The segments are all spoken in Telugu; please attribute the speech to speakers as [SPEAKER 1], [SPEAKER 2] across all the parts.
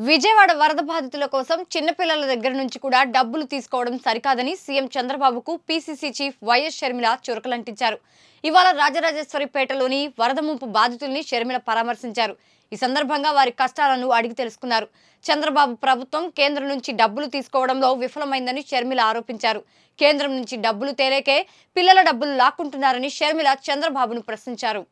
[SPEAKER 1] విజయవాడ వరద బాధితుల కోసం చిన్నపిల్లల దగ్గర నుంచి కూడా డబ్బులు తీసుకోవడం సరికాదని సీఎం చంద్రబాబుకు పీసీసీ చీఫ్ వైఎస్ షర్మిల చురకలంటించారు. ఇవాళ రాజరాజేశ్వరిపేటలోని వరద ముంపు బాధితుల్ని షర్మిల పరామర్శించారు. ఈ సందర్భంగా వారి కష్టాలను అడిగి తెలుసుకున్నారు. చంద్రబాబు ప్రభుత్వం కేంద్రం నుంచి డబ్బులు తీసుకోవడంలో విఫలమైందని షర్మిల ఆరోపించారు. కేంద్రం నుంచి డబ్బులు తేలేకే పిల్లల డబ్బులు లాక్కుంటున్నారని షర్మిల చంద్రబాబును ప్రశ్నించారు.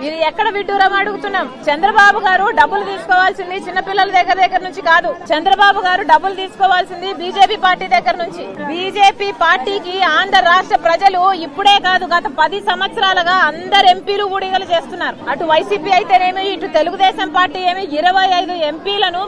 [SPEAKER 2] ఇది ఎక్కడ విడ్డూరం అడుగుతున్నాం. చంద్రబాబు గారు డబ్బులు తీసుకోవాల్సింది చిన్నపిల్లల దగ్గర నుంచి కాదు. చంద్రబాబు గారు డబ్బులు తీసుకోవాల్సింది బీజేపీ పార్టీ దగ్గర నుంచి. బీజేపీ పార్టీకి ఆంధ్ర రాష్ట్ర ప్రజలు ఇప్పుడే కాదు గత 10 సంవత్సరాలుగా అందరు ఎంపీలు ఊడిగలు చేస్తున్నారు. అటు వైసీపీ అయితేనేమి, ఇటు తెలుగుదేశం పార్టీ ఏమి 25 ఎంపీలను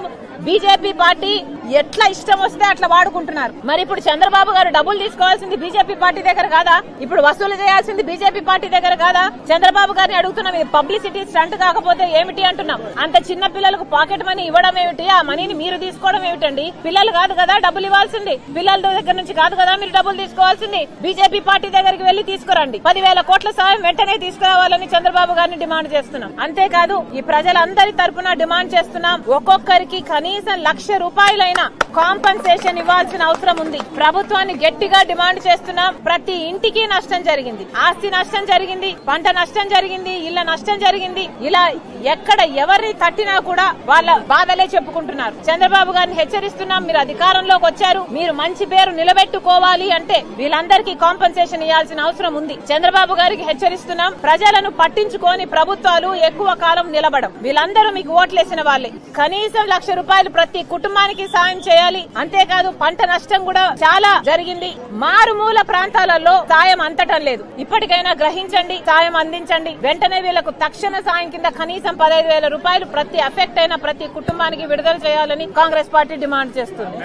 [SPEAKER 2] బీజేపీ పార్టీ ఎట్లా ఇష్టం వస్తే అట్లా వాడుకుంటున్నారు. మరి ఇప్పుడు చంద్రబాబు గారు డబ్బులు తీసుకోవాల్సింది బీజేపీ పార్టీ దగ్గర కాదా? ఇప్పుడు వసూలు చేయాల్సింది బీజేపీ పార్టీ దగ్గర కాదా? చంద్రబాబు గారిని అడుగుతున్నాం, ఇది పబ్లిసిటీ స్టంట్ కాకపోతే ఏమిటి అంటున్నాం. అంత చిన్న పిల్లలకు పాకెట్ మనీ ఇవ్వడం ఏమిటి? ఆ మనీని మీరు తీసుకోవడం ఏమిటండి? పిల్లలు కాదు కదా డబ్బులు ఇవ్వాల్సింది, పిల్లల దగ్గర నుంచి కాదు కదా మీరు డబ్బులు తీసుకోవాల్సింది. బీజేపీ పార్టీ దగ్గరికి వెళ్లి తీసుకురండి. 10,000 కోట్ల సాయం వెంటనే తీసుకురావాలని చంద్రబాబు గారిని డిమాండ్ చేస్తున్నాం. అంతేకాదు ఈ ప్రజలందరి తరపున డిమాండ్ చేస్తున్నాం, ఒక్కొక్కరికి కనీసం 1,00,000 రూపాయలైనా కాంపన్సేషన్ ఇవ్వాల్సిన అవసరం ఉంది. ప్రభుత్వాన్ని గట్టిగా డిమాండ్ చేస్తున్నాం. ప్రతి ఇంటికి నష్టం జరిగింది, ఆస్తి నష్టం జరిగింది, పంట నష్టం జరిగింది, ఇళ్ల నష్టం జరిగింది. ఇలా ఎక్కడ ఎవరిని తట్టినా కూడా వాళ్ళ బాధలే చెప్పుకుంటున్నారు. చంద్రబాబు గారిని హెచ్చరిస్తున్నాం, మీరు అధికారంలోకి వచ్చారు, మీరు మంచి పేరు నిలబెట్టుకోవాలి అంటే వీళ్ళందరికీ కాంపన్సేషన్ ఇవ్వాల్సిన అవసరం ఉంది. చంద్రబాబు గారికి హెచ్చరిస్తున్నాం, ప్రజలను పట్టించుకొని ప్రభుత్వాలు ఎక్కువ కాలం నిలబడం. వీళ్ళందరూ మీకు ఓట్లేసిన వాళ్ళే. కనీసం 1,00,000 రూపాయలు ప్రతి కుటుంబానికి సాయం చేయాలి. అంతేకాదు పంట నష్టం కూడా చాలా జరిగింది. మారుమూల ప్రాంతాలలో సాయం అందటం లేదు. ఇప్పటికైనా గ్రహించండి, సాయం అందించండి. వెంటనే వీళ్లకు తక్షణ సాయం కింద కనీసం 15,000 రూపాయలు ప్రతి అఫెక్ట్ అయిన ప్రతి కుటుంబానికి విడుదల చేయాలని కాంగ్రెస్ పార్టీ డిమాండ్ చేస్తుంది.